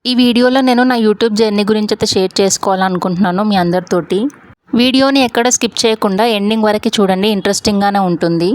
ఈ వీడియోలో నేను నా యూట్యూబ్ జర్నీ గురించి అయితే షేర్ చేసుకోవాలనుకుంటున్నాను మీ అందరితోటి. వీడియోని ఎక్కడ స్కిప్ చేయకుండా ఎండింగ్ వరకు చూడండి, ఇంట్రెస్టింగ్గానే ఉంటుంది.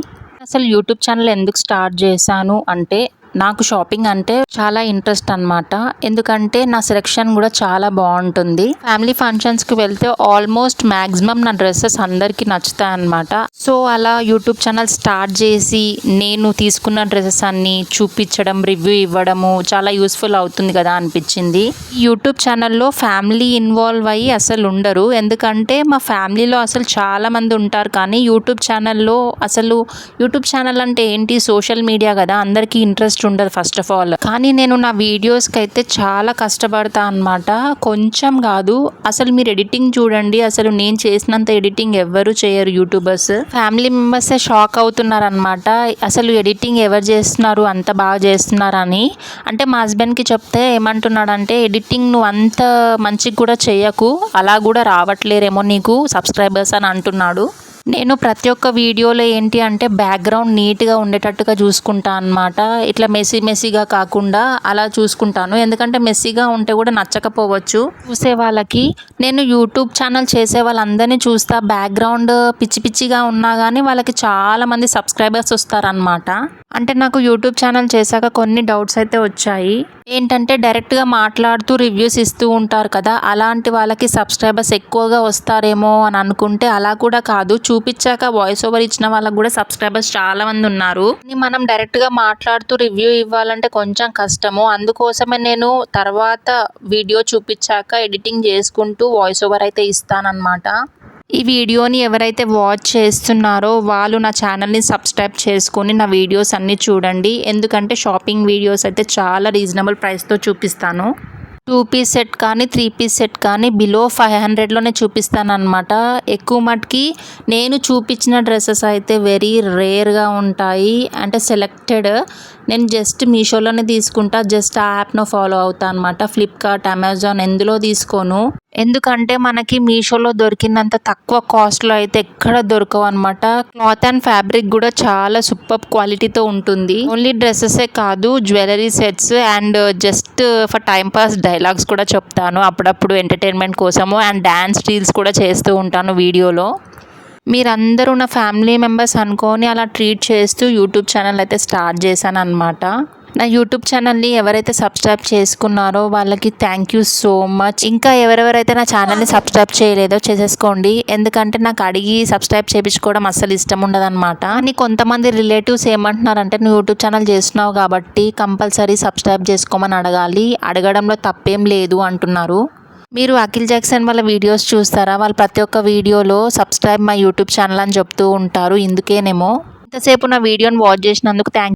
అసలు యూట్యూబ్ ఛానల్ ఎందుకు స్టార్ట్ చేశాను అంటే, నాకు షాపింగ్ అంటే చాలా ఇంట్రెస్ట్ అనమాట. ఎందుకంటే నా సెలెక్షన్ కూడా చాలా బాగుంటుంది. ఫ్యామిలీ ఫంక్షన్స్కి వెళ్తే ఆల్మోస్ట్ మ్యాక్సిమం నా డ్రెస్సెస్ అందరికీ నచ్చుతాయి అనమాట. సో అలా యూట్యూబ్ ఛానల్ స్టార్ట్ చేసి నేను తీసుకున్న డ్రెస్సెస్ అన్ని చూపించడం, రివ్యూ ఇవ్వడము చాలా యూస్ఫుల్ అవుతుంది కదా అనిపించింది. యూట్యూబ్ ఛానల్లో ఫ్యామిలీ ఇన్వాల్వ్ అయ్యి అసలు ఉండరు, ఎందుకంటే మా ఫ్యామిలీలో అసలు చాలా మంది ఉంటారు. కానీ యూట్యూబ్ ఛానల్లో అసలు యూట్యూబ్ ఛానల్ అంటే ఏంటి, సోషల్ మీడియా కదా, అందరికీ ఇంట్రెస్ట్ ఉండదు ఫస్ట్ ఆఫ్ ఆల్. కానీ నేను నా వీడియోస్కి అయితే చాలా కష్టపడతా అనమాట. కొంచెం కాదు, అసలు మీరు ఎడిటింగ్ చూడండి, అసలు నేను చేసినంత ఎడిటింగ్ ఎవ్వరు చేయరు యూట్యూబర్స్. ఫ్యామిలీ మెంబర్సే షాక్ అవుతున్నారు అనమాట, అసలు ఎడిటింగ్ ఎవరు చేస్తున్నారు, అంత బాగా చేస్తున్నారని. అంటే మా హస్బెండ్కి చెప్తే ఏమంటున్నాడంటే, ఎడిటింగ్ నువ్వు అంత మంచిగా కూడా చేయకు, అలా కూడా రావట్లేరేమో నీకు సబ్స్క్రైబర్స్ అని అంటున్నాడు. నేను ప్రతి ఒక్క వీడియోలో ఏంటి అంటే బ్యాక్గ్రౌండ్ నీట్గా ఉండేటట్టుగా చూసుకుంటా అనమాట. ఇట్లా మెస్సీగా కాకుండా అలా చూసుకుంటాను, ఎందుకంటే మెస్సీగా ఉంటే కూడా నచ్చకపోవచ్చు చూసే వాళ్ళకి. నేను యూట్యూబ్ ఛానల్ చేసే వాళ్ళందరినీ చూస్తా, బ్యాక్గ్రౌండ్ పిచ్చిగా ఉన్నా కానీ వాళ్ళకి చాలామంది సబ్స్క్రైబర్స్ వస్తారనమాట. అంటే నాకు యూట్యూబ్ ఛానల్ చేశాక కొన్ని డౌట్స్ అయితే వచ్చాయి. ఏంటంటే డైరెక్ట్గా మాట్లాడుతూ రివ్యూస్ ఇస్తూ ఉంటారు కదా, అలాంటి వాళ్ళకి సబ్స్క్రైబర్స్ ఎక్కువగా వస్తారేమో అని అనుకుంటే అలా కూడా కాదు. చూపించాక వాయిస్ ఓవర్ ఇచ్చిన వాళ్ళకి కూడా సబ్స్క్రైబర్స్ చాలా మంది ఉన్నారు. మనం డైరెక్ట్గా మాట్లాడుతూ రివ్యూ ఇవ్వాలంటే కొంచెం కష్టము. అందుకోసమే నేను తర్వాత వీడియో చూపించాక ఎడిటింగ్ చేసుకుంటూ వాయిస్ ఓవర్ అయితే ఇస్తానన్నమాట. ఈ వీడియోని ఎవరైతే వాచ్ చేస్తున్నారో వాళ్ళు నా ఛానల్ని సబ్స్క్రైబ్ చేసుకొని నా వీడియోస్ అన్నీ చూడండి, ఎందుకంటే షాపింగ్ వీడియోస్ అయితే చాలా రీజనబుల్ ప్రైస్తో చూపిస్తాను. 2 పీస్ సెట్ కానీ 3 పీస్ సెట్ కానీ బిలో 500లోనే చూపిస్తాను అనమాట. ఎక్కువ మటుకి నేను చూపించిన డ్రెస్సెస్ అయితే వెరీ రేర్గా ఉంటాయి, అంటే సెలెక్టెడ్. నేను జస్ట్ మీషోలోనే తీసుకుంటా, జస్ట్ ఆ యాప్ను ఫాలో అవుతా అనమాట. ఫ్లిప్కార్ట్, అమెజాన్ ఎందులో తీసుకోను, ఎందుకంటే మనకి మీషోలో దొరికినంత తక్కువ కాస్ట్లో అయితే ఎక్కడ దొరకవు అనమాట. క్లాత్ అండ్ ఫ్యాబ్రిక్ కూడా చాలా సూపర్ క్వాలిటీతో ఉంటుంది. ఓన్లీ డ్రెస్సెసే కాదు, jewellery sets and just for time pass dialogues కూడా చెప్తాను అప్పుడప్పుడు ఎంటర్టైన్మెంట్ కోసము. అండ్ డ్యాన్స్ రీల్స్ కూడా చేస్తూ ఉంటాను వీడియోలో. మీరందరూ నా ఫ్యామిలీ మెంబర్స్ అనుకొని అలా ట్రీట్ చేస్తూ యూట్యూబ్ ఛానల్ అయితే స్టార్ట్ చేశాను అనమాట. నా యూట్యూబ్ ఛానల్ని ఎవరైతే సబ్స్క్రైబ్ చేసుకున్నారో వాళ్ళకి థ్యాంక్ యూ సో మచ్. ఇంకా ఎవరెవరైతే నా ఛానల్ని సబ్స్క్రైబ్ చేయలేదో చేసేసుకోండి, ఎందుకంటే నాకు అడిగి సబ్స్క్రైబ్ చేయించుకోవడం అస్సలు ఇష్టం ఉండదన్నమాట. అని కొంతమంది రిలేటివ్స్ ఏమంటున్నారంటే, నువ్వు యూట్యూబ్ ఛానల్ చేస్తున్నావు కాబట్టి కంపల్సరీ సబ్స్క్రైబ్ చేసుకోమని అడగాలి, అడగడంలో తప్పేం లేదు అంటున్నారు. మీరు అఖిల్ జాక్సన్ వాళ్ళ వీడియోస్ చూస్తారా? వాళ్ళు ప్రతి ఒక్క వీడియోలో సబ్స్క్రైబ్ మై యూట్యూబ్ ఛానల్ అని చెప్తూ ఉంటారు, ఇందుకేనేమో. ఇంతసేపు నా వీడియోని వాచ్ చేసినందుకు థ్యాంక్